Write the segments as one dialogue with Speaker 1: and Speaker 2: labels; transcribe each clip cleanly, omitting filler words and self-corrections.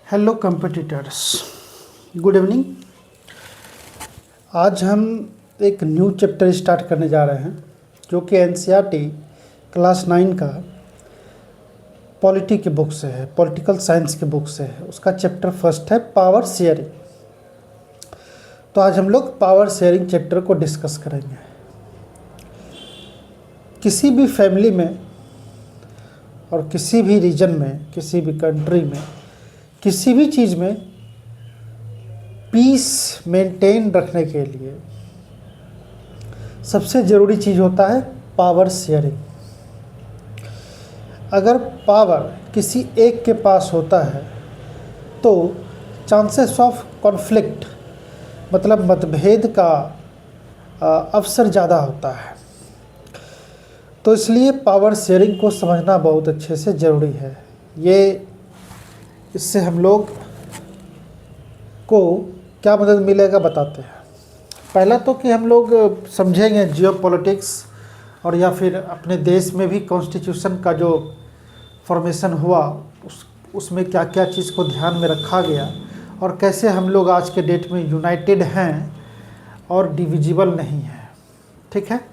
Speaker 1: Hello competitors, good evening. आज हम एक न्यू चैप्टर स्टार्ट करने जा रहे हैं जो कि एनसीईआरटी क्लास 9 का पॉलिटी की बुक से है, पॉलिटिकल साइंस की बुक से है। उसका चैप्टर फर्स्ट है पावर शेयरिंग। तो आज हम लोग पावर शेयरिंग चैप्टर को डिस्कस करेंगे। किसी भी फैमिली में और किसी भी रीजन में, किसी भी कंट्री में, किसी भी चीज़ में पीस मेंटेन रखने के लिए सबसे ज़रूरी चीज़ होता है पावर शेयरिंग। अगर पावर किसी एक के पास होता है तो चांसेस ऑफ कॉन्फ्लिक्ट मतलब मतभेद का अवसर ज़्यादा होता है। तो इसलिए पावर शेयरिंग को समझना बहुत अच्छे से ज़रूरी है। इससे हम लोग को क्या मदद मिलेगा बताते हैं। पहला तो कि हम लोग समझेंगे जियोपॉलिटिक्स और या फिर अपने देश में भी कॉन्स्टिट्यूशन का जो फॉर्मेशन हुआ उसमें क्या क्या चीज़ को ध्यान में रखा गया और कैसे हम लोग आज के डेट में यूनाइटेड हैं और डिविजिबल नहीं हैं। ठीक है।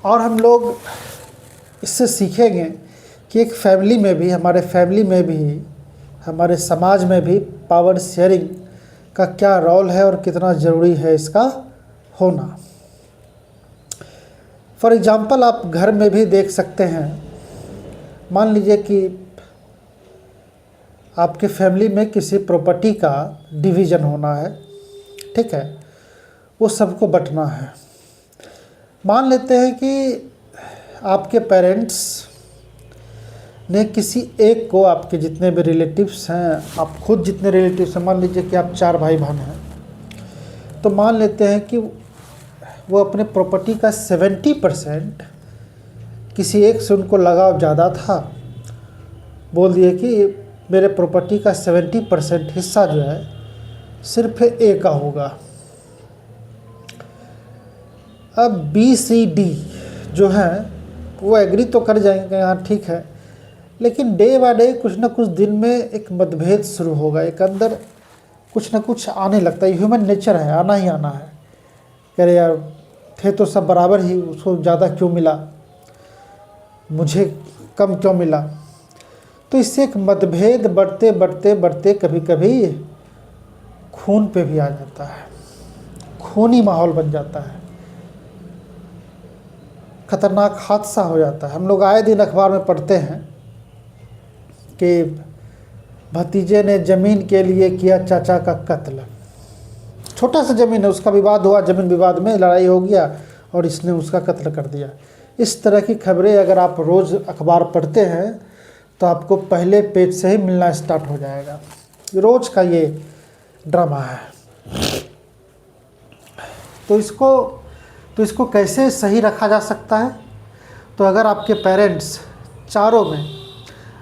Speaker 1: और हम लोग इससे सीखेंगे कि एक फैमिली में भी, हमारे फैमिली में भी, हमारे समाज में भी पावर शेयरिंग का क्या रोल है और कितना ज़रूरी है इसका होना। फॉर एग्ज़ाम्पल आप घर में भी देख सकते हैं। मान लीजिए कि आपके फैमिली में किसी प्रॉपर्टी का डिवीज़न होना है। ठीक है, वो सबको बंटना है। मान लेते हैं कि आपके पेरेंट्स ने किसी एक को, आपके जितने भी रिलेटिव्स हैं, आप खुद जितने रिलेटिव्स हैं, मान लीजिए कि आप 4 भाई बहन हैं, तो मान लेते हैं कि वो अपने प्रॉपर्टी का 70% किसी एक से उनको लगाव ज़्यादा था। बोल दिए कि मेरे प्रॉपर्टी का 70% हिस्सा जो है सिर्फ ए का होगा। अब बी सी डी जो है वो एग्री तो कर जाएंगे, हाँ ठीक है, लेकिन डे बाय डे कुछ ना कुछ दिन में एक मतभेद शुरू होगा। एक अंदर कुछ ना कुछ आने लगता है। ह्यूमन नेचर है, आना ही आना है। कह रहे यार थे तो सब बराबर ही, उसको ज़्यादा क्यों मिला, मुझे कम क्यों मिला। तो इससे एक मतभेद बढ़ते बढ़ते बढ़ते कभी कभी खून पे भी आ जाता है। खूनी माहौल बन जाता है, खतरनाक हादसा हो जाता है। हम लोग आए दिन अखबार में पढ़ते हैं कि भतीजे ने ज़मीन के लिए किया चाचा का कत्ल। छोटा सा ज़मीन है, उसका विवाद हुआ, ज़मीन विवाद में लड़ाई हो गया और इसने उसका कत्ल कर दिया। इस तरह की खबरें अगर आप रोज़ अखबार पढ़ते हैं तो आपको पहले पेज से ही मिलना स्टार्ट हो जाएगा। रोज़ का ये ड्रामा है। तो इसको कैसे सही रखा जा सकता है? तो अगर आपके पेरेंट्स चारों में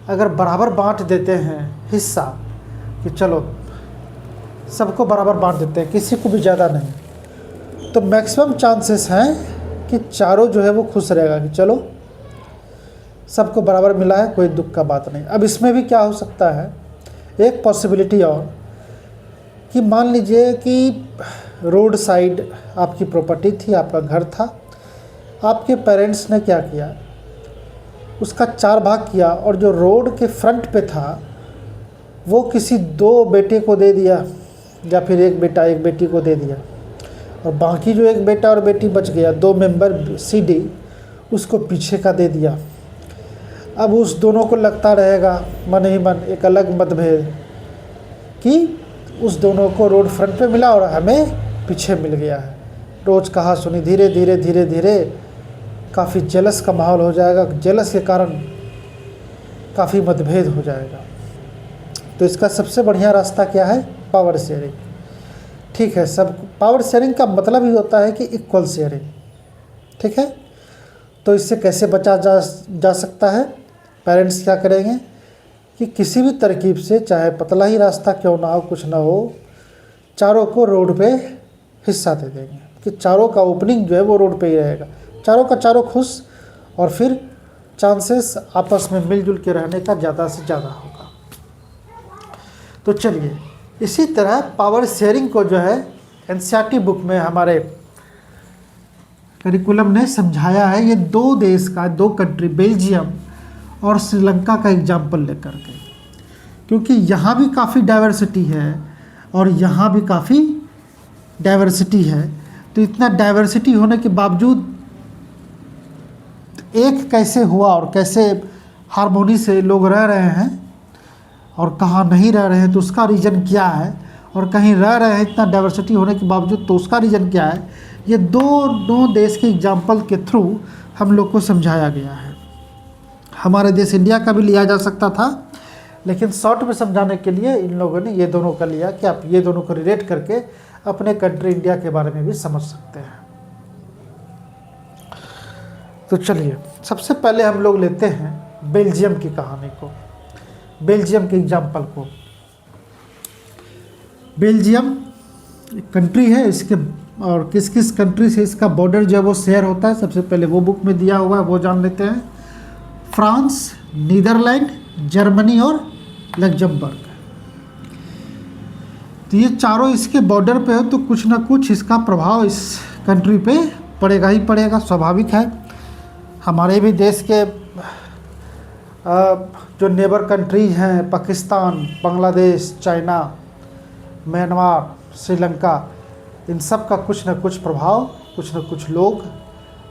Speaker 1: अगर बराबर बांट देते हैं हिस्सा, कि चलो सबको बराबर बांट देते हैं, किसी को भी ज़्यादा नहीं, तो मैक्सिमम चांसेस हैं कि चारों जो है वो खुश रहेगा कि चलो सबको बराबर मिला है, कोई दुख का बात नहीं। अब इसमें भी क्या हो सकता है, एक पॉसिबिलिटी और, कि मान लीजिए कि रोड साइड आपकी प्रॉपर्टी थी, आपका घर था। आपके पेरेंट्स ने क्या किया, उसका 4 भाग किया और जो रोड के फ्रंट पे था वो किसी 2 बेटे को दे दिया या फिर 1 बेटा 1 बेटी को दे दिया, और बाकी जो 1 बेटा और बेटी बच गया, 2 मेंबर सी डी, उसको पीछे का दे दिया। अब उस दोनों को लगता रहेगा मन ही मन एक अलग मतभेद कि उस दोनों को रोड फ्रंट पे मिला और हमें पीछे मिल गया है। रोज़ कहा सुनी, धीरे धीरे धीरे धीरे काफ़ी जेलस का माहौल हो जाएगा। जेलस के कारण काफ़ी मतभेद हो जाएगा। तो इसका सबसे बढ़िया रास्ता क्या है? Power sharing. ठीक है, सब पावर शेयरिंग का मतलब ही होता है कि इक्वल शेयरिंग। ठीक है, तो इससे कैसे बचा जा सकता है? पेरेंट्स क्या करेंगे कि किसी भी तरकीब से, चाहे पतला ही रास्ता क्यों ना हो, कुछ ना हो, चारों को रोड पे हिस्सा दे देंगे कि चारों का ओपनिंग जो है वो रोड पे ही रहेगा। चारों का चारों खुश, और फिर चांसेस आपस में मिलजुल के रहने का ज़्यादा से ज़्यादा होगा। तो चलिए, इसी तरह पावर शेयरिंग को जो है एनसीईआरटी बुक में हमारे करिकुलम ने समझाया है। ये दो देश का, दो कंट्री बेल्जियम और श्रीलंका का एग्जाम्पल लेकर के, क्योंकि यहाँ भी काफ़ी डाइवर्सिटी है और यहाँ भी काफ़ी डाइवर्सिटी है। तो इतना डाइवर्सिटी होने के बावजूद एक कैसे हुआ और कैसे हार्मोनी से लोग रह रहे हैं और कहाँ नहीं रह रहे हैं तो उसका रीज़न क्या है, और कहीं रह रहे हैं इतना डाइवर्सिटी होने के बावजूद तो उसका रीज़न क्या है, ये दोनों देश के एग्जाम्पल के थ्रू हम लोग को समझाया गया है। हमारे देश इंडिया का भी लिया जा सकता था, लेकिन शॉर्ट में समझाने के लिए इन लोगों ने ये दोनों का लिया कि आप ये दोनों को रिलेट करके अपने कंट्री इंडिया के बारे में भी समझ सकते हैं। तो चलिए, सबसे पहले हम लोग लेते हैं बेल्जियम की कहानी को, बेल्जियम के एग्जाम्पल को। बेल्जियम एक कंट्री है, इसके और किस किस कंट्री से इसका बॉर्डर जो है वो शेयर होता है, सबसे पहले वो बुक में दिया हुआ है, वो जान लेते हैं। फ्रांस, नीदरलैंड, जर्मनी और लग्जमबर्ग। तो ये चारों इसके बॉर्डर पे हो तो कुछ ना कुछ इसका प्रभाव इस कंट्री पे पड़ेगा ही पड़ेगा, स्वाभाविक है। हमारे भी देश के जो नेबर कंट्रीज हैं, पाकिस्तान, बांग्लादेश, चाइना, म्यांमार, श्रीलंका, इन सब का कुछ न कुछ प्रभाव, कुछ न कुछ लोग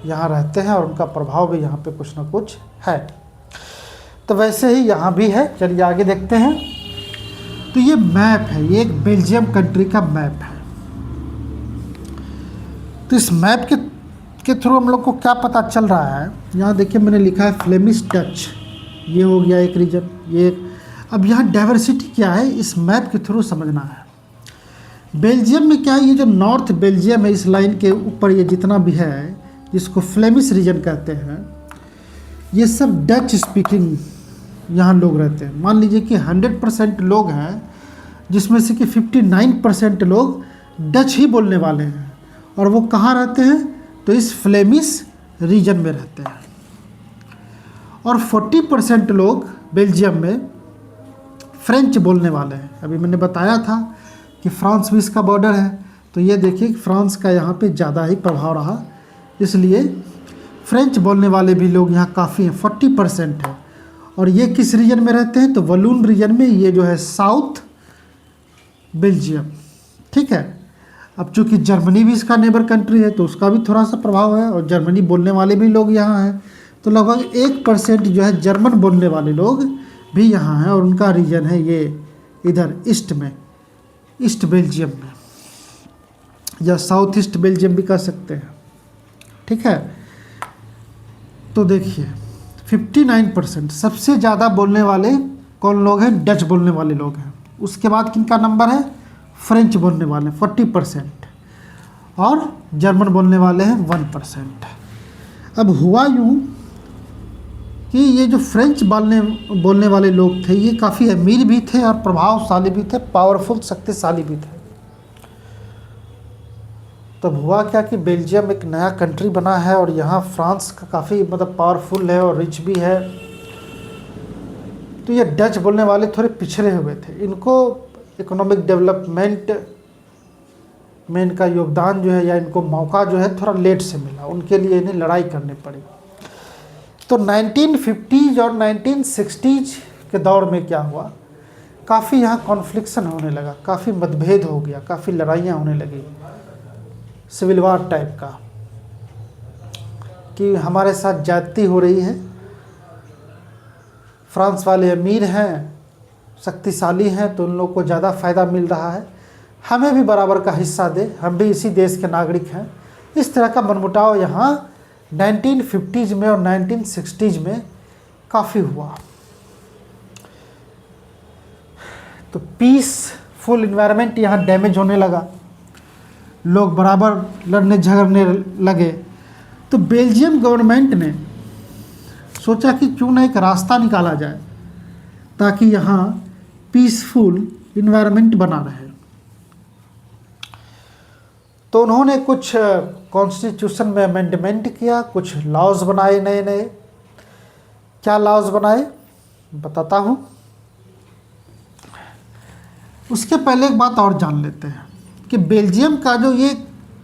Speaker 1: यहाँ रहते हैं और उनका प्रभाव भी यहाँ पे कुछ न कुछ है। तो वैसे ही यहाँ भी है। चलिए आगे देखते हैं। तो ये मैप है, ये एक बेल्जियम कंट्री का मैप है। तो इस मैप के थ्रू हम लोग को क्या पता चल रहा है, यहाँ देखिए मैंने लिखा है फ्लेमिश डच, ये हो गया एक रीजन, ये। अब यहाँ डाइवर्सिटी क्या है इस मैप के थ्रू समझना है। बेल्जियम में क्या है, ये जो नॉर्थ बेल्जियम है, इस लाइन के ऊपर ये जितना भी है, जिसको फ्लेमिश रीजन कहते हैं, ये सब डच स्पीकिंग यहाँ लोग रहते हैं। मान लीजिए कि 100% लोग हैं, जिसमें से कि 59% लोग डच ही बोलने वाले हैं, और वो कहाँ रहते हैं, तो इस फ्लेमिश रीजन में रहते हैं। और 40% लोग बेल्जियम में फ्रेंच बोलने वाले हैं। अभी मैंने बताया था कि फ्रांस भी इसका बॉर्डर है, तो ये देखिए फ्रांस का यहाँ पे ज़्यादा ही प्रभाव रहा, इसलिए फ्रेंच बोलने वाले भी लोग यहाँ काफ़ी हैं, 40% है। और ये किस रीजन में रहते हैं, तो वलून रीजन में, ये जो है साउथ बेल्जियम, ठीक है। अब चूँकि जर्मनी भी इसका नेबर कंट्री है तो उसका भी थोड़ा सा प्रभाव है, और जर्मनी बोलने वाले भी लोग यहाँ हैं, तो लगभग 1% जो है जर्मन बोलने वाले लोग भी यहाँ हैं, और उनका रीजन है ये इधर ईस्ट में, ईस्ट बेल्जियम में, या साउथ ईस्ट बेल्जियम भी कह सकते हैं, ठीक है। तो देखिए 59% सबसे ज़्यादा बोलने वाले कौन लोग हैं, डच बोलने वाले लोग हैं। उसके बाद किनका नंबर है, फ्रेंच बोलने वाले 40%, और जर्मन बोलने वाले हैं 1%। अब हुआ यूँ कि ये जो फ्रेंच बोलने वाले लोग थे, ये काफ़ी अमीर भी थे और प्रभावशाली भी थे, पावरफुल, शक्तिशाली भी थे। तब हुआ क्या कि बेल्जियम एक नया कंट्री बना है, और यहाँ फ्रांस का काफ़ी मतलब पावरफुल है और रिच भी है। तो ये डच बोलने वाले थोड़े पिछड़े हुए थे, इनको इकोनॉमिक डेवलपमेंट में इनका योगदान जो है, या इनको मौका जो है थोड़ा लेट से मिला, उनके लिए इन्हें लड़ाई करनी पड़ी। तो 1950s और 1960s के दौर में क्या हुआ, काफ़ी यहाँ कॉन्फ्लिक्शन होने लगा, काफ़ी मतभेद हो गया, काफ़ी लड़ाइयाँ होने लगी, सिविल वार टाइप का, कि हमारे साथ ज्यादती हो रही है, फ्रांस वाले अमीर हैं, शक्तिशाली हैं, तो उन लोगों को ज़्यादा फ़ायदा मिल रहा है, हमें भी बराबर का हिस्सा दे, हम भी इसी देश के नागरिक हैं। इस तरह का मनमुटाव यहाँ 1950s में और 1960s में काफ़ी हुआ। तो पीसफुल इन्वायरमेंट यहाँ डैमेज होने लगा, लोग बराबर लड़ने झगड़ने लगे। तो बेल्जियम गवर्नमेंट ने सोचा कि क्यों ना एक रास्ता निकाला जाए ताकि यहाँ पीसफुल इन्वायरमेंट बना रहे। तो उन्होंने कुछ कॉन्स्टिट्यूशन में अमेंडमेंट किया, कुछ लॉज बनाए नए नए, क्या लॉज बनाए बताता हूँ। उसके पहले एक बात और जान लेते हैं कि बेल्जियम का जो ये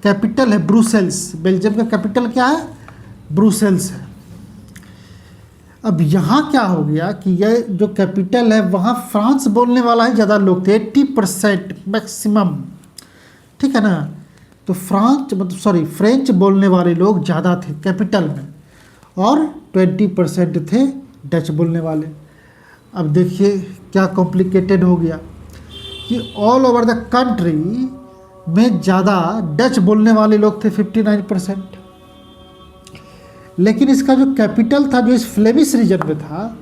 Speaker 1: कैपिटल है ब्रुसेल्स, बेल्जियम का कैपिटल क्या है? ब्रुसेल्स है। अब यहाँ क्या हो गया कि ये जो कैपिटल है वहाँ फ्रांस बोलने वाला ही ज़्यादा लोग थे, 80% मैक्सिमम, ठीक है ना। तो फ्रेंच बोलने वाले लोग ज़्यादा थे कैपिटल में, और 20% थे डच बोलने वाले। अब देखिए क्या कॉम्प्लिकेटेड हो गया कि ऑल ओवर द कंट्री में ज़्यादा डच बोलने वाले लोग थे 59%, लेकिन इसका जो कैपिटल था जो इस फ्लेमिश रीजन में था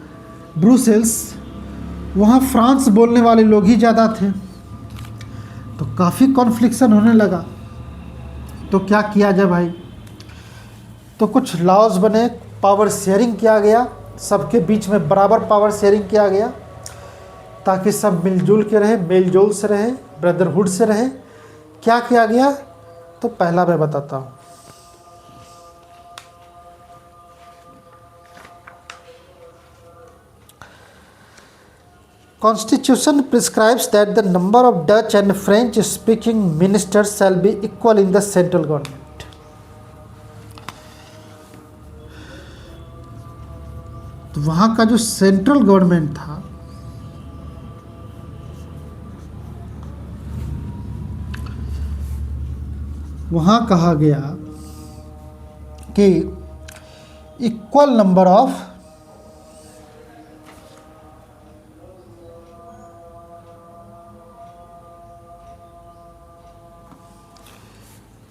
Speaker 1: ब्रुसेल्स, वहाँ फ्रांस बोलने वाले लोग ही ज़्यादा थे। तो काफ़ी कॉन्फ्लिक्शन होने लगा। तो क्या किया जाए भाई? तो कुछ लॉज बने, पावर शेयरिंग किया गया, सबके बीच में बराबर पावर शेयरिंग किया गया ताकि सब मिलजुल के रहे, मेलजोल से रहे, ब्रदरहुड से रहे। क्या किया गया? तो पहला मैं बताता हूँ। Constitution prescribes that the number of Dutch and French speaking ministers shall be equal in the central government. तो वहाँ का जो सेंट्रल गवर्नमेंट था वहाँ कहा गया कि equal number of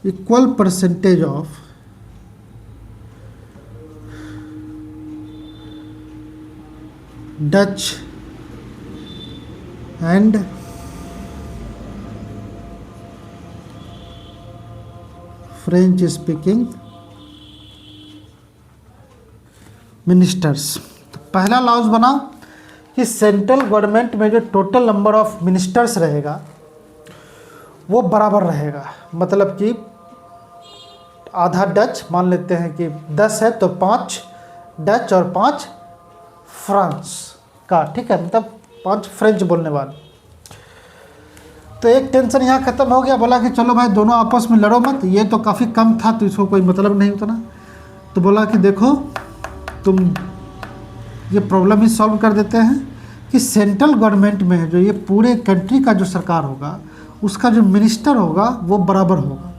Speaker 1: equal percentage of Dutch and French speaking ministers. तो पहला लॉज बना कि सेंट्रल गवर्नमेंट में जो टोटल नंबर ऑफ मिनिस्टर्स रहेगा वो बराबर रहेगा। मतलब कि आधा डच, मान लेते हैं कि 10 है तो 5 डच और 5 फ्रांस का, ठीक है, मतलब 5 फ्रेंच बोलने वाले। तो एक टेंशन यहाँ ख़त्म हो गया। बोला कि चलो भाई दोनों आपस में लड़ो मत, ये तो काफ़ी कम था तो इसको कोई मतलब नहीं होता ना। तो बोला कि देखो तुम ये प्रॉब्लम ही सॉल्व कर देते हैं कि सेंट्रल गवर्नमेंट में जो ये पूरे कंट्री का जो सरकार होगा उसका जो मिनिस्टर होगा वो बराबर होगा।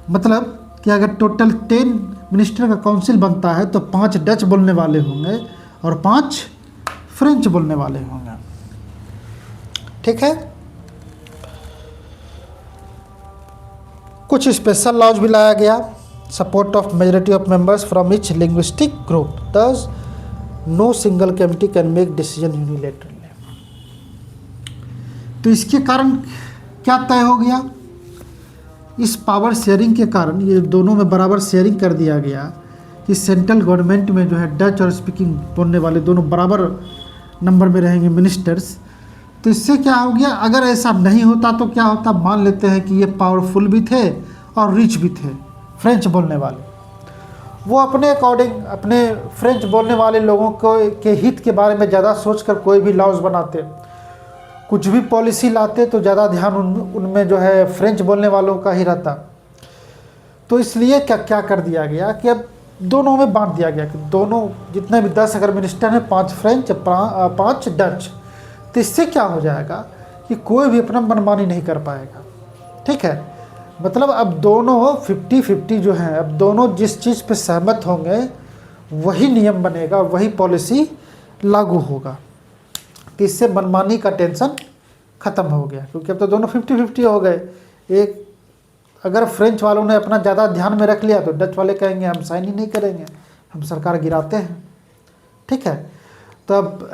Speaker 1: मतलब कि अगर टोटल 10 मिनिस्टर का काउंसिल बनता है तो 5 डच बोलने वाले होंगे और 5 फ्रेंच बोलने वाले होंगे, ठीक है। कुछ स्पेशल लॉज भी लाया गया। Support of majority of members from each linguistic group, thus no single committee can make decision unilaterally. तो इसके कारण क्या तय हो गया? इस पावर शेयरिंग के कारण ये दोनों में बराबर शेयरिंग कर दिया गया कि सेंट्रल गवर्नमेंट में जो है डच और स्पीकिंग बोलने वाले दोनों बराबर नंबर में रहेंगे मिनिस्टर्स। तो इससे क्या हो गया? अगर ऐसा नहीं होता तो क्या होता? मान लेते हैं कि ये पावरफुल भी थे और रिच भी थे फ्रेंच बोलने वाले, वो अपने अकॉर्डिंग अपने फ्रेंच बोलने वाले लोगों को के हित के बारे में ज़्यादा सोचकर कोई भी लॉज बनाते, कुछ भी पॉलिसी लाते तो ज़्यादा ध्यान उनमें जो है फ्रेंच बोलने वालों का ही रहता। तो इसलिए क्या कर दिया गया कि अब दोनों में बांट दिया गया कि दोनों जितने भी 10 अगर मिनिस्टर हैं 5 फ्रेंच 5 डच। तो इससे क्या हो जाएगा कि कोई भी अपना मनमानी नहीं कर पाएगा, ठीक है। मतलब अब दोनों 50-50 जो हैं, अब दोनों जिस चीज़ पे सहमत होंगे वही नियम बनेगा, वही पॉलिसी लागू होगा। तो इससे मनमानी का टेंशन ख़त्म हो गया, क्योंकि अब तो दोनों 50-50 हो गए। एक अगर फ्रेंच वालों ने अपना ज़्यादा ध्यान में रख लिया तो डच वाले कहेंगे हम साइन ही नहीं करेंगे, हम सरकार गिराते हैं, ठीक है। तो अब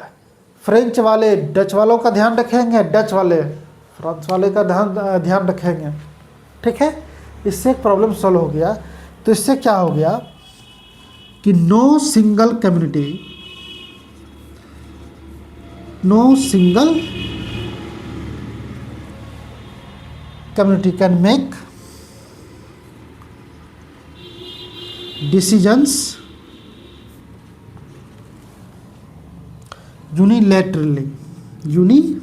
Speaker 1: फ्रेंच वाले डच वालों का ध्यान रखेंगे, डच वाले फ्रांस वाले का ध्यान रखेंगे, ठीक है। इससे एक प्रॉब्लम सॉल्व हो गया। तो इससे क्या हो गया कि no single community can make decisions unilaterally, unilaterally.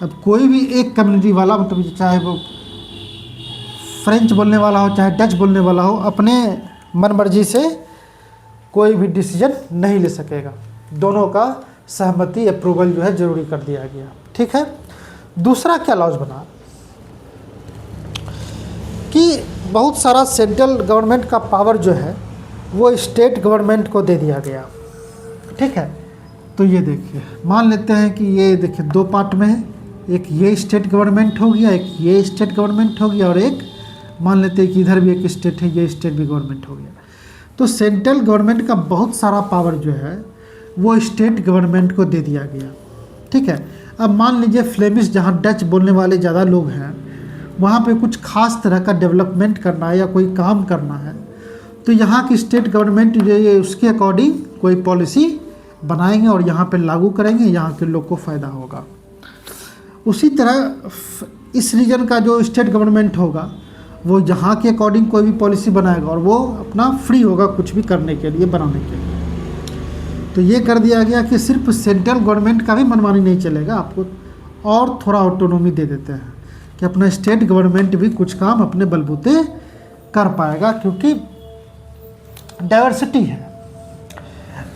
Speaker 1: अब कोई भी एक कम्युनिटी वाला, मतलब चाहे वो फ्रेंच बोलने वाला हो चाहे डच बोलने वाला हो, अपने मन मर्जी से कोई भी डिसीजन नहीं ले सकेगा। दोनों का सहमति, अप्रूवल जो है जरूरी कर दिया गया। ठीक है। दूसरा क्या लॉज बना कि बहुत सारा सेंट्रल गवर्नमेंट का पावर जो है वो स्टेट गवर्नमेंट को दे दिया गया। ठीक है। तो ये देखिए, मान लेते हैं कि ये देखिए दो पार्ट में है, एक ये स्टेट गवर्नमेंट हो गया, एक ये स्टेट गवर्नमेंट हो गया, और एक मान लेते हैं कि इधर भी एक स्टेट है, ये स्टेट भी गवर्नमेंट हो गया। तो सेंट्रल गवर्नमेंट का बहुत सारा पावर जो है वो स्टेट गवर्नमेंट को दे दिया गया। ठीक है। अब मान लीजिए फ्लेमिश, जहाँ डच बोलने वाले ज़्यादा लोग हैं, वहाँ पे कुछ खास तरह का डेवलपमेंट करना है या कोई काम करना है, तो यहाँ की स्टेट गवर्नमेंट जो है उसके अकॉर्डिंग कोई पॉलिसी बनाएंगे और यहाँ पे लागू करेंगे, यहाँ के लोग को फ़ायदा होगा। उसी तरह इस रीजन का जो स्टेट गवर्नमेंट होगा वो यहाँ के अकॉर्डिंग कोई भी पॉलिसी बनाएगा और वो अपना फ्री होगा कुछ भी करने के लिए, बनाने के लिए। तो ये कर दिया गया कि सिर्फ सेंट्रल गवर्नमेंट का भी मनमानी नहीं चलेगा, आपको और थोड़ा ऑटोनॉमी दे देते हैं कि अपना स्टेट गवर्नमेंट भी कुछ काम अपने बलबूते कर पाएगा, क्योंकि डाइवर्सिटी है।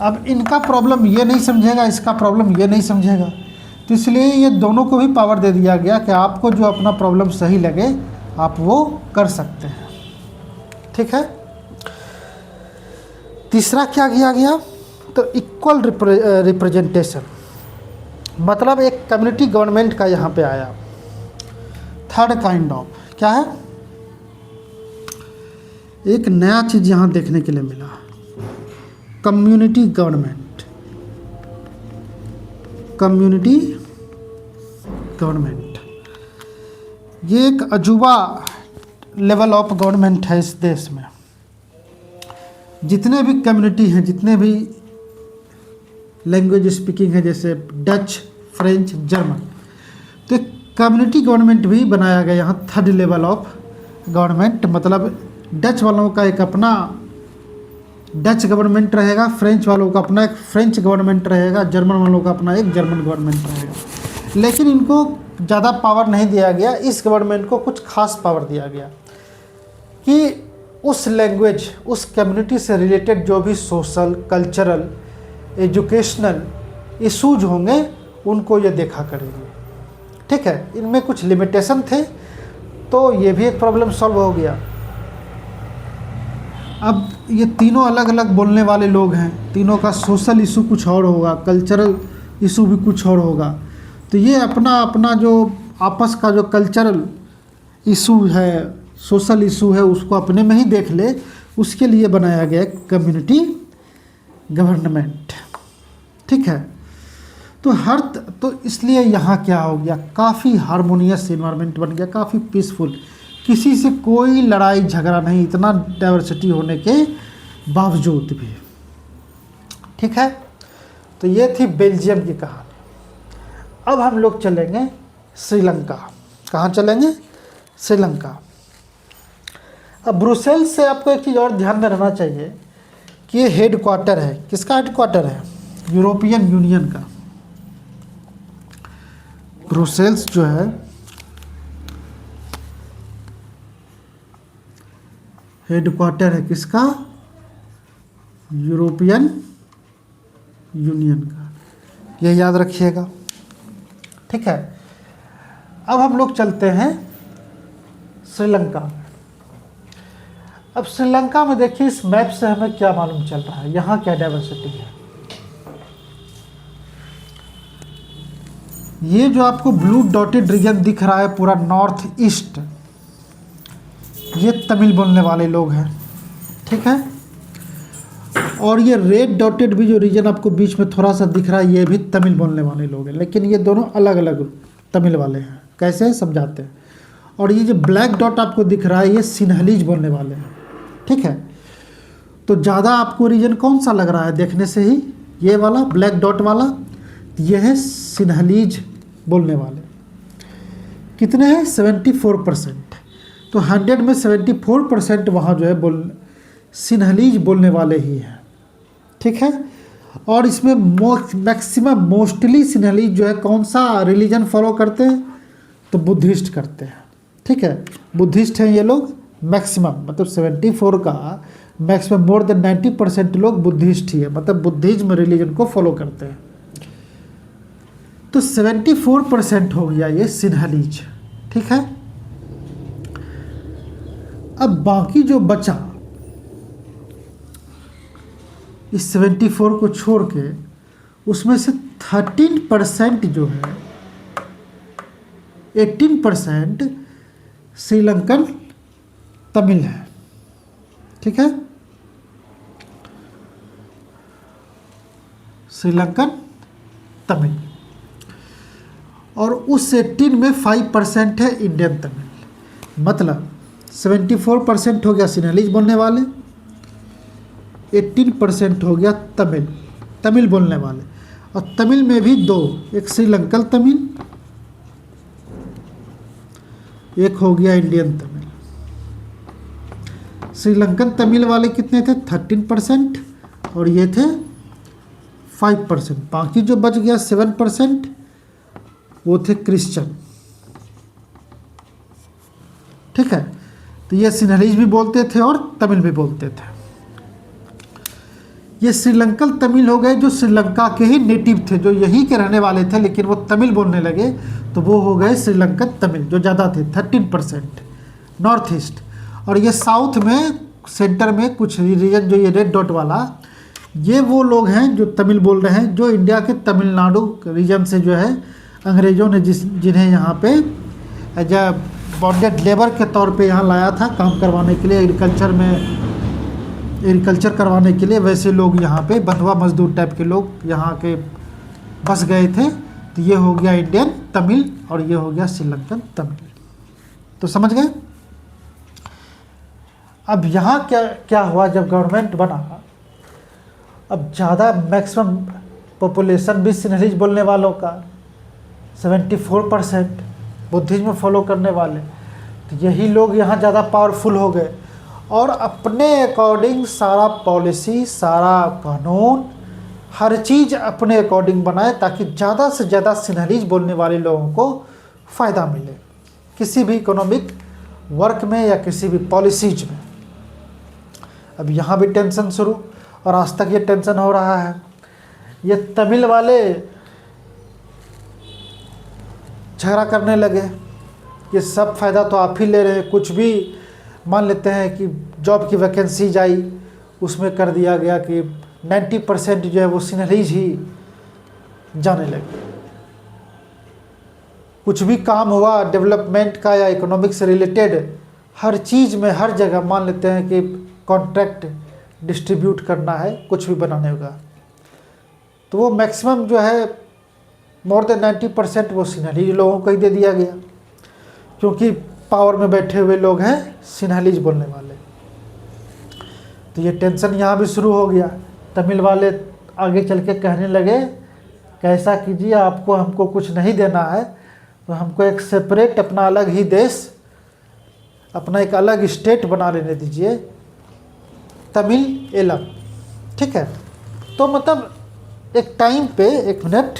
Speaker 1: अब इनका प्रॉब्लम ये नहीं समझेगा, इसका प्रॉब्लम ये नहीं समझेगा, तो इसलिए ये दोनों को भी पावर दे दिया गया कि आपको जो अपना प्रॉब्लम सही लगे आप वो कर सकते हैं। ठीक है। तीसरा क्या किया गया, तो इक्वल रिप्रेजेंटेशन, मतलब एक कम्युनिटी गवर्नमेंट का यहाँ पे आया। थर्ड काइंड ऑफ क्या है, एक नया चीज़ यहाँ देखने के लिए मिला, कम्युनिटी गवर्नमेंट। कम्युनिटी गवर्नमेंट ये एक अजूबा लेवल ऑफ गवर्नमेंट है इस देश में। जितने भी कम्युनिटी हैं, जितने भी लैंग्वेज स्पीकिंग है, जैसे डच, फ्रेंच, जर्मन, तो एक कम्युनिटी गवर्नमेंट भी बनाया गया यहाँ, थर्ड लेवल ऑफ गवर्नमेंट। मतलब डच वालों का एक अपना डच गवर्नमेंट रहेगा, फ्रेंच वालों का अपना एक फ्रेंच गवर्नमेंट रहेगा, जर्मन वालों का अपना एक जर्मन गवर्नमेंट रहेगा। लेकिन इनको ज़्यादा पावर नहीं दिया गया, इस गवर्नमेंट को कुछ खास पावर दिया गया कि उस लैंग्वेज, उस कम्युनिटी से रिलेटेड जो भी सोशल, कल्चरल, एजुकेशनल इशूज होंगे उनको ये देखा करेंगे। ठीक है। इनमें कुछ लिमिटेशन थे, तो ये भी एक प्रॉब्लम सॉल्व हो गया। अब ये तीनों अलग अलग बोलने वाले लोग हैं, तीनों का सोशल इशू कुछ और होगा, कल्चरल इशू भी कुछ और होगा, तो ये अपना अपना जो आपस का जो कल्चरल इशू है, सोशल इशू है, उसको अपने में ही देख ले, उसके लिए बनाया गया कम्युनिटी गवर्नमेंट। ठीक है। तो इसलिए यहाँ क्या हो गया, काफ़ी हारमोनियस इन्वायरमेंट बन गया, काफ़ी पीसफुल, किसी से कोई लड़ाई झगड़ा नहीं, इतना डाइवर्सिटी होने के बावजूद भी। ठीक है। तो ये थी बेल्जियम की कहानी। अब हम लोग चलेंगे श्रीलंका। कहाँ चलेंगे, श्रीलंका। अब ब्रुसेल्स से आपको एक चीज़ और ध्यान में रहना चाहिए कि ये हेड क्वार्टर है, किसका हेड क्वार्टर है, यूरोपियन यूनियन का। ब्रुसेल्स जो है हेड क्वार्टर है किसका, यूरोपियन यूनियन का, यह याद रखिएगा। ठीक है। अब हम लोग चलते हैं श्रीलंका। अब श्रीलंका में देखिए, इस मैप से हमें क्या मालूम चल रहा है, यहाँ क्या डाइवर्सिटी है। ये जो आपको ब्लू डॉटेड रीजन दिख रहा है पूरा नॉर्थ ईस्ट, ये तमिल बोलने वाले लोग हैं। ठीक है। और ये रेड डॉटेड भी जो रीजन आपको बीच में थोड़ा सा दिख रहा है, ये भी तमिल बोलने वाले लोग हैं, लेकिन ये दोनों अलग अलग तमिल वाले हैं। कैसे समझाते हैं। और ये जो ब्लैक डॉट आपको दिख रहा है, ये सिन्हलीज बोलने वाले हैं। ठीक है। तो ज़्यादा आपको रीजन कौन सा लग रहा है देखने से ही, ये वाला ब्लैक डॉट वाला, ये है सिन्हलीज बोलने वाले। कितने हैं, 74%। तो 100 में 74% वहाँ जो है सिन्हलीज बोलने वाले ही हैं। ठीक है। और इसमें मैक्सिमम मोस्टली सिन्हलीज जो है कौन सा रिलीजन फॉलो करते हैं, तो बुद्धिस्ट करते हैं। ठीक है, बुद्धिस्ट हैं ये लोग मैक्सिमम, मतलब 74 का मैक्सिमम मोर देन 90% लोग बुद्धिस्ट ही है, मतलब बुद्धिज्म रिलीजन को फॉलो करते हैं। तो 74% हो गया ये सिन्हलीज। ठीक है, अब बाकी जो बचा इस 74 को छोड़ के, उसमें से 13% जो है, 18% श्रीलंकन तमिल है। ठीक है, श्रीलंकन तमिल, और उस 18 में 5% है इंडियन तमिल। मतलब 74% हो गया सिन्हलीज बोलने वाले, 18% हो गया तमिल बोलने वाले, और तमिल में भी दो, एक श्रीलंकन तमिल, एक हो गया इंडियन तमिल। श्रीलंकन तमिल वाले कितने थे, 13%, और ये थे 5%। बाकी जो बच गया 7% वो थे क्रिश्चियन। ठीक है, तो ये सिन्हलीज भी बोलते थे और तमिल भी बोलते थे। ये श्रीलंकन तमिल हो गए जो श्रीलंका के ही नेटिव थे, जो यहीं के रहने वाले थे, लेकिन वो तमिल बोलने लगे तो वो हो गए श्रीलंकन तमिल, जो ज़्यादा थे 13% नॉर्थ ईस्ट। और ये साउथ में सेंटर में कुछ रीजन, जो ये रेड डॉट वाला, ये वो लोग हैं जो तमिल बोल रहे हैं, जो इंडिया के तमिलनाडु रीजन से जो है अंग्रेज़ों ने जिन्हें यहाँ पे एज ए बॉन्डेड लेबर के तौर पे यहाँ लाया था काम करवाने के लिए, एग्रीकल्चर करवाने के लिए, वैसे लोग यहाँ पे बंधुआ मजदूर टाइप के लोग यहाँ के बस गए थे। तो ये हो गया इंडियन तमिल और ये हो गया श्रीलंकन तमिल। तो समझ गए। अब यहाँ क्या हुआ, जब गवर्नमेंट बना, अब ज़्यादा मैक्सिमम पॉपुलेशन भी सिन्हलीज बोलने वालों का 74%, बुद्धिज्म फॉलो करने वाले, तो यही लोग यहाँ ज़्यादा पावरफुल हो गए और अपने अकॉर्डिंग सारा पॉलिसी, सारा कानून, हर चीज़ अपने अकॉर्डिंग बनाए ताकि ज़्यादा से ज़्यादा सिन्हलीज बोलने वाले लोगों को फ़ायदा मिले किसी भी इकोनॉमिक वर्क में या किसी भी पॉलिसीज में। अब यहाँ भी टेंशन शुरू, और आज तक ये टेंशन हो रहा है। ये तमिल वाले झगड़ा करने लगे कि सब फ़ायदा तो आप ही ले रहे हैं, कुछ भी मान लेते हैं कि जॉब की वैकेंसी आई, उसमें कर दिया गया कि 90% जो है वो सिन्हलीज ही जाने लगे। कुछ भी काम हुआ डेवलपमेंट का या इकोनॉमिक से रिलेटेड, हर चीज़ में हर जगह मान लेते हैं कि कॉन्ट्रैक्ट डिस्ट्रीब्यूट करना है, कुछ भी बनाने होगा, तो वो मैक्सिमम जो है मोर देन 90% वो सिन्हलीज लोगों को ही दे दिया गया, क्योंकि पावर में बैठे हुए लोग हैं सिन्हलीज बोलने वाले। तो ये टेंशन यहाँ भी शुरू हो गया। तमिल वाले आगे चल के कहने लगे कैसा कीजिए, आपको हमको कुछ नहीं देना है, तो हमको एक सेपरेट अपना अलग ही देश, अपना एक अलग स्टेट बना लेने दीजिए, तमिल एलम। ठीक है, तो मतलब एक टाइम पे, एक मिनट,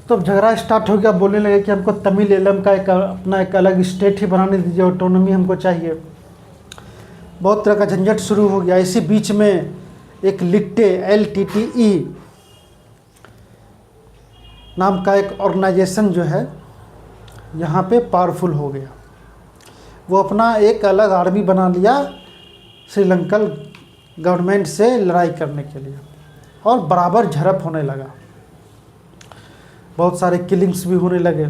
Speaker 1: तो झगड़ा स्टार्ट हो गया, बोलने लगे कि हमको तमिल एलम का अपना एक अलग स्टेट ही बनाने दीजिए, ऑटोनॉमी हमको चाहिए। बहुत तरह का झंझट शुरू हो गया। इसी बीच में एक लिट्टे LTTE नाम का एक ऑर्गेनाइजेशन जो है यहाँ पे पावरफुल हो गया। वो अपना एक अलग आर्मी बना लिया श्रीलंकन गवर्नमेंट से लड़ाई करने के लिए, और बराबर झड़प होने लगा, बहुत सारे किलिंग्स भी होने लगे।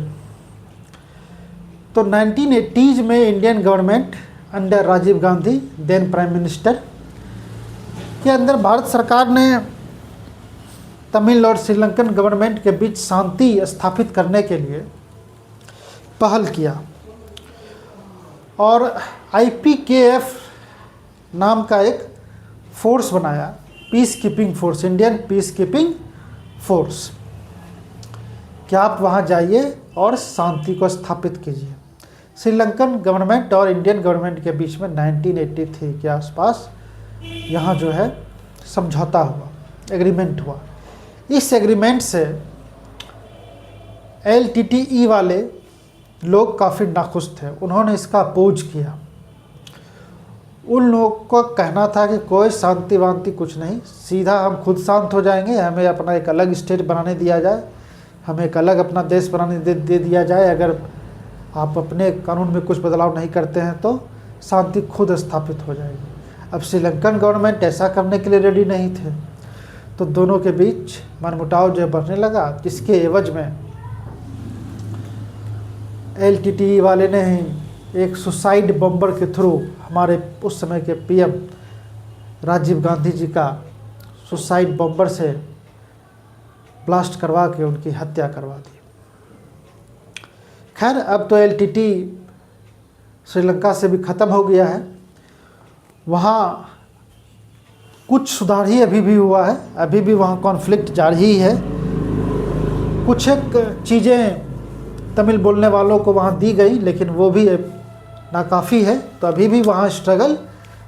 Speaker 1: तो 1980s में Indian government under Rajiv Gandhi, then prime minister, के अंदर भारत सरकार ने तमिल और श्रीलंकन गवर्नमेंट के बीच शांति स्थापित करने के लिए पहल किया, और IPKF नाम का एक फोर्स बनाया, peace keeping force, Indian peace keeping force, कि आप वहाँ जाइए और शांति को स्थापित कीजिए। श्रीलंकन गवर्नमेंट और इंडियन गवर्नमेंट के बीच में 1983 के आसपास यहाँ जो है समझौता हुआ, एग्रीमेंट हुआ। इस एग्रीमेंट से LTTE वाले लोग काफ़ी नाखुश थे, उन्होंने इसका अपोज किया। उन लोगों का कहना था कि कोई शांति वांति कुछ नहीं, सीधा हम खुद शांत हो जाएंगे, हमें अपना एक अलग स्टेट बनाने दिया जाए, हमें एक अलग अपना देश बनाने दे दिया जाए। अगर आप अपने कानून में कुछ बदलाव नहीं करते हैं तो शांति खुद स्थापित हो जाएगी। अब श्रीलंकन गवर्नमेंट ऐसा करने के लिए रेडी नहीं थे, तो दोनों के बीच मनमुटाव जो बढ़ने लगा, जिसके एवज में LTTE वाले ने ही एक सुसाइड बम्बर के थ्रू हमारे उस समय के PM राजीव गांधी जी का सुसाइड बम्बर से ब्लास्ट करवा के उनकी हत्या करवा दी। खैर, अब तो LTTE श्रीलंका से भी ख़त्म हो गया है। वहाँ कुछ सुधार ही अभी भी हुआ है, अभी भी वहाँ कॉन्फ्लिक्ट जारी ही है। कुछ एक चीज़ें तमिल बोलने वालों को वहाँ दी गई, लेकिन वो भी नाकाफ़ी है। तो अभी भी वहाँ स्ट्रगल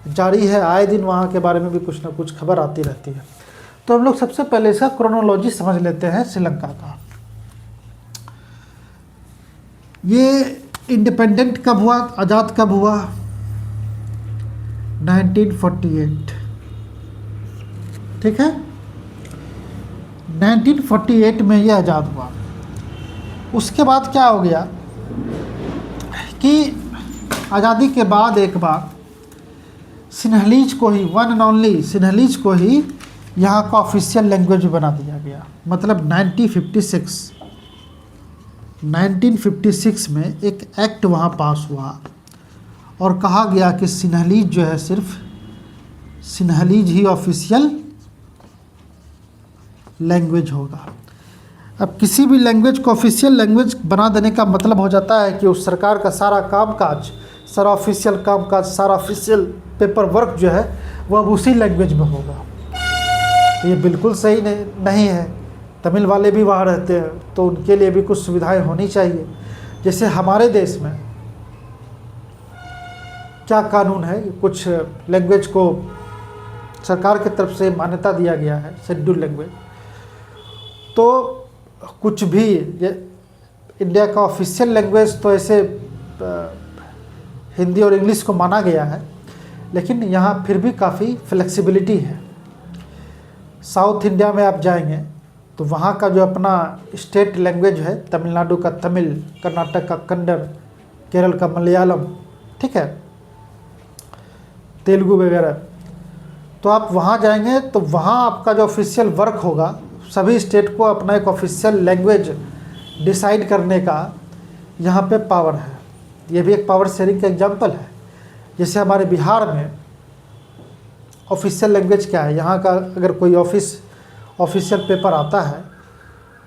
Speaker 1: जारी है, आए दिन वहाँ के बारे में भी कुछ ना कुछ खबर आती रहती है। तो हम लोग सबसे पहले इसका क्रोनोलॉजी समझ लेते हैं श्रीलंका का। ये इंडिपेंडेंट कब हुआ, आज़ाद कब हुआ? 1948, ठीक है। 1948 में ये आज़ाद हुआ। उसके बाद क्या हो गया कि आज़ादी के बाद एक बार सिन्हलीज को ही, वन एंड ओनली सिन्हलीज को ही यहाँ का ऑफिशियल लैंग्वेज बना दिया गया। मतलब 1956 में एक एक्ट वहाँ पास हुआ और कहा गया कि सिन्हलीज जो है सिर्फ सिन्हलीज ही ऑफिशियल लैंग्वेज होगा। अब किसी भी लैंग्वेज को ऑफिशियल लैंग्वेज बना देने का मतलब हो जाता है कि उस सरकार का सारा कामकाज, सारा ऑफिशियल कामकाज, सारा ऑफिशियल पेपर वर्क जो है वह अब उसी लैंग्वेज में होगा। तो ये बिल्कुल सही नहीं है। तमिल वाले भी वहाँ रहते हैं तो उनके लिए भी कुछ सुविधाएं होनी चाहिए। जैसे हमारे देश में क्या कानून है, कुछ लैंग्वेज को सरकार की तरफ से मान्यता दिया गया है, शेड्यूल लैंग्वेज। तो कुछ भी इंडिया का ऑफिशियल लैंग्वेज तो ऐसे हिंदी और इंग्लिश को माना गया है, लेकिन यहाँ फिर भी काफ़ी फ्लेक्सिबिलिटी है। साउथ इंडिया में आप जाएंगे तो वहाँ का जो अपना स्टेट लैंग्वेज है, तमिलनाडु का तमिल, कर्नाटक का कन्नड़, केरल का मलयालम, ठीक है, तेलुगु वगैरह। तो आप वहाँ जाएंगे तो वहाँ आपका जो ऑफिशियल वर्क होगा, सभी स्टेट को अपना एक ऑफिशियल लैंग्वेज डिसाइड करने का यहाँ पे पावर है। ये भी एक पावर शेयरिंग का एग्जांपल है। जैसे हमारे बिहार में ऑफिशियल लैंग्वेज क्या है, यहाँ का अगर कोई ऑफिशियल पेपर आता है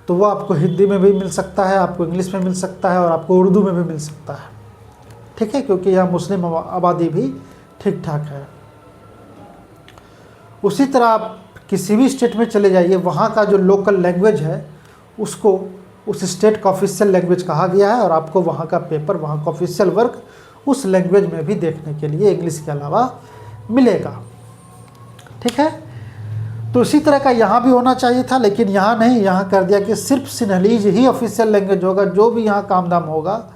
Speaker 1: तो वो आपको हिंदी में भी मिल सकता है, आपको इंग्लिश में मिल सकता है और आपको उर्दू में भी मिल सकता है, ठीक है, क्योंकि यहाँ मुस्लिम आबादी भी ठीक ठाक है। उसी तरह आप किसी भी स्टेट में चले जाइए, वहाँ का जो लोकल लैंग्वेज है उसको उस स्टेट का ऑफिशियल लैंग्वेज कहा गया है और आपको वहाँ का पेपर, वहाँ का ऑफिशियल वर्क उस लैंग्वेज में भी देखने के लिए इंग्लिश के अलावा मिलेगा, ठीक है। तो इसी तरह का यहाँ भी होना चाहिए था, लेकिन यहाँ नहीं, यहाँ कर दिया कि सिर्फ सिन्हलीज ही ऑफिशियल लैंग्वेज होगा। जो भी यहाँ काम धाम होगा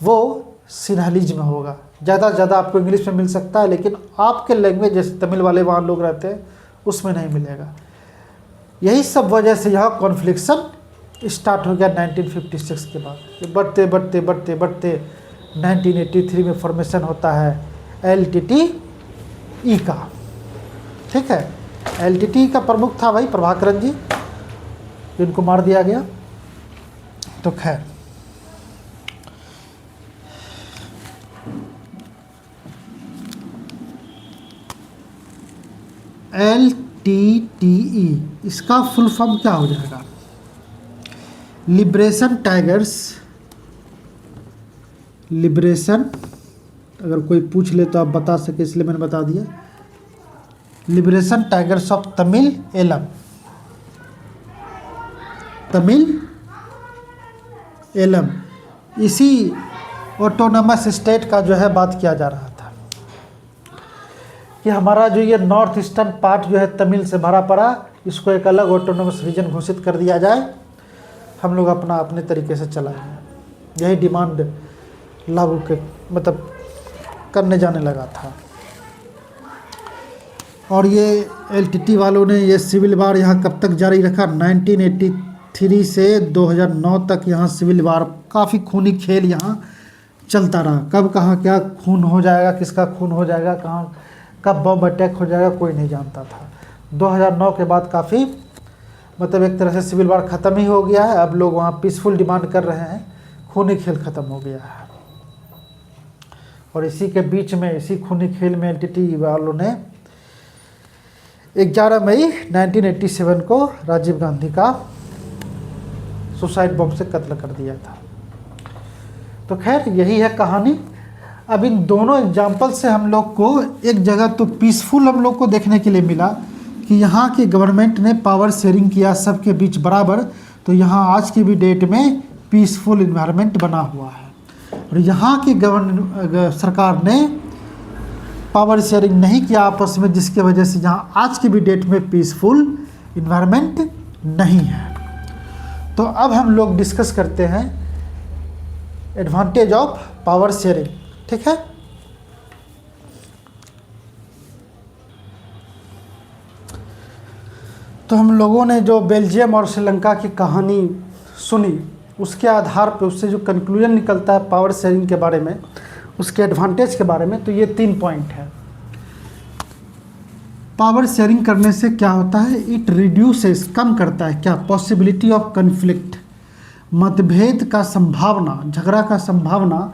Speaker 1: वो सिन्हलीज में होगा। ज़्यादा से ज़्यादा आपको इंग्लिश में मिल सकता है, लेकिन आपके लैंग्वेज जैसे तमिल वाले वहाँ लोग रहते हैं उसमें नहीं मिलेगा। यही सब वजह से यहाँ कॉन्फ्लिक्शन स्टार्ट हो गया 1956 के बाद। बढ़ते बढ़ते बढ़ते बढ़ते 1983 में फॉर्मेशन होता है LTTE का, ठीक है। LTTE का प्रमुख था भाई प्रभाकरन जी, जिनको मार दिया गया। तो खैर, LTTE इसका फुल फॉर्म क्या हो जाएगा? लिबरेशन टाइगर्स, लिबरेशन, अगर कोई पूछ ले तो आप बता सके इसलिए मैंने बता दिया। Liberation tigers of Tamil Eelam, Tamil Eelam. इसी ऑटोनमस स्टेट का जो है बात किया जा रहा था कि हमारा जो ये नॉर्थ ईस्टर्न पार्ट जो है तमिल से भरा पड़ा, इसको एक अलग ऑटोनमस रीजन घोषित कर दिया जाए, हम लोग अपना अपने तरीके से चलाएंगे। यही डिमांड लागू के मतलब करने जाने लगा था। और ये एलटीटी वालों ने ये सिविल वार यहाँ कब तक जारी रखा, 1983 से 2009 तक यहाँ सिविल वार, काफ़ी खूनी खेल यहाँ चलता रहा। कब कहाँ क्या खून हो जाएगा, किसका खून हो जाएगा, कहाँ कब बम अटैक हो जाएगा, कोई नहीं जानता था। 2009 के बाद काफ़ी मतलब एक तरह से सिविल वार ख़त्म ही हो गया है। अब लोग वहाँ पीसफुल डिमांड कर रहे हैं, खूनी खेल ख़त्म हो गया है। और इसी के बीच में, इसी खूनी खेल में एलटीटी वालों ने 11 मई 1987 को राजीव गांधी का सुसाइड बम से कत्ल कर दिया था। तो खैर यही है कहानी। अब इन दोनों एग्जाम्पल से हम लोग को एक जगह तो पीसफुल हम लोग को देखने के लिए मिला कि यहाँ की गवर्नमेंट ने पावर शेयरिंग किया सबके बीच बराबर, तो यहाँ आज की भी डेट में पीसफुल इन्वायरमेंट बना हुआ है। और यहाँ की सरकार ने पावर शेयरिंग नहीं किया आपस में, जिसके वजह से यहाँ आज की भी डेट में पीसफुल इन्वायरमेंट नहीं है। तो अब हम लोग डिस्कस करते हैं एडवांटेज ऑफ पावर शेयरिंग, ठीक है। तो हम लोगों ने जो बेल्जियम और श्रीलंका की कहानी सुनी, उसके आधार पर उससे जो कंक्लूजन निकलता है पावर शेयरिंग के बारे में, उसके एडवांटेज के बारे में, तो ये 3 पॉइंट है। पावर शेयरिंग करने से क्या होता है, इट रिड्यूसेस, कम करता है क्या, पॉसिबिलिटी ऑफ कन्फ्लिक्ट, मतभेद का संभावना, झगड़ा का संभावना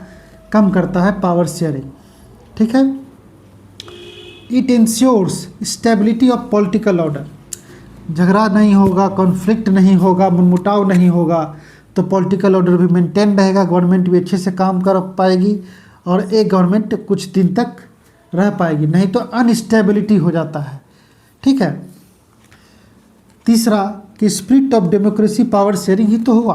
Speaker 1: कम करता है पावर शेयरिंग, ठीक है। It ensures stability of political order, झगड़ा नहीं होगा, कॉन्फ्लिक्ट नहीं होगा, मनमुटाव नहीं होगा, तो पॉलिटिकल ऑर्डर भी मेंटेन रहेगा, गवर्नमेंट भी अच्छे से काम कर पाएगी और एक गवर्नमेंट कुछ दिन तक रह पाएगी, नहीं तो अनस्टेबिलिटी हो जाता है, ठीक है। तीसरा कि spirit of democracy, power sharing ही तो हुआ।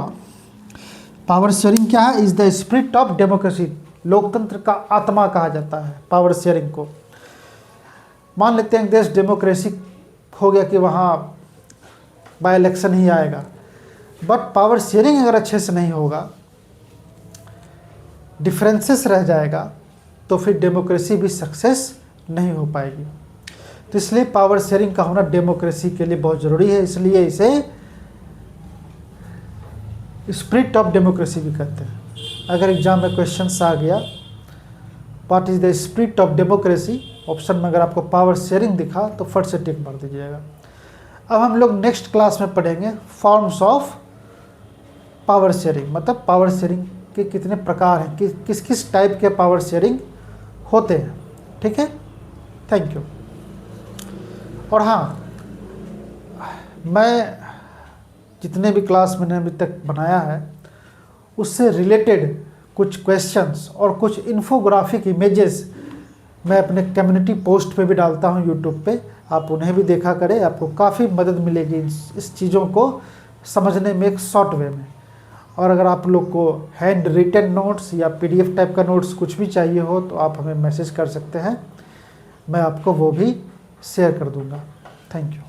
Speaker 1: पावर शेयरिंग क्या है, is the spirit of democracy, लोकतंत्र का आत्मा कहा जाता है पावर शेयरिंग को। मान लेते हैं देश डेमोक्रेसी हो गया कि वहाँ बाय इलेक्शन ही आएगा, बट पावर शेयरिंग अगर अच्छे से नहीं होगा, डिफरेंसेस रह जाएगा, तो फिर डेमोक्रेसी भी सक्सेस नहीं हो पाएगी। तो इसलिए पावर शेयरिंग का होना डेमोक्रेसी के लिए बहुत ज़रूरी है, इसलिए इसे स्पिरिट ऑफ डेमोक्रेसी भी कहते हैं। अगर एग्जाम में क्वेश्चंस आ गया what is the spirit of democracy, option में अगर आपको पावर शेयरिंग दिखा तो फट से टिक मार दीजिएगा। अब हम लोग नेक्स्ट क्लास में पढ़ेंगे फॉर्म्स ऑफ पावर शेयरिंग, मतलब पावर शेयरिंग के कितने प्रकार हैं, किस किस टाइप के पावर शेयरिंग होते हैं, ठीक है। Thank you. और हाँ, मैं जितने भी क्लास मैंने अभी तक बनाया है उससे रिलेटेड कुछ क्वेश्चंस और कुछ इन्फोग्राफिक इमेजेस मैं अपने कम्युनिटी पोस्ट पे भी डालता हूँ यूट्यूब पे, आप उन्हें भी देखा करें, आपको काफ़ी मदद मिलेगी इस चीज़ों को समझने में एक शॉर्ट वे में। और अगर आप लोग को हैंड रिटन नोट्स या PDF टाइप का नोट्स कुछ भी चाहिए हो तो आप हमें मैसेज कर सकते हैं, मैं आपको वो भी शेयर कर दूंगा। Thank you.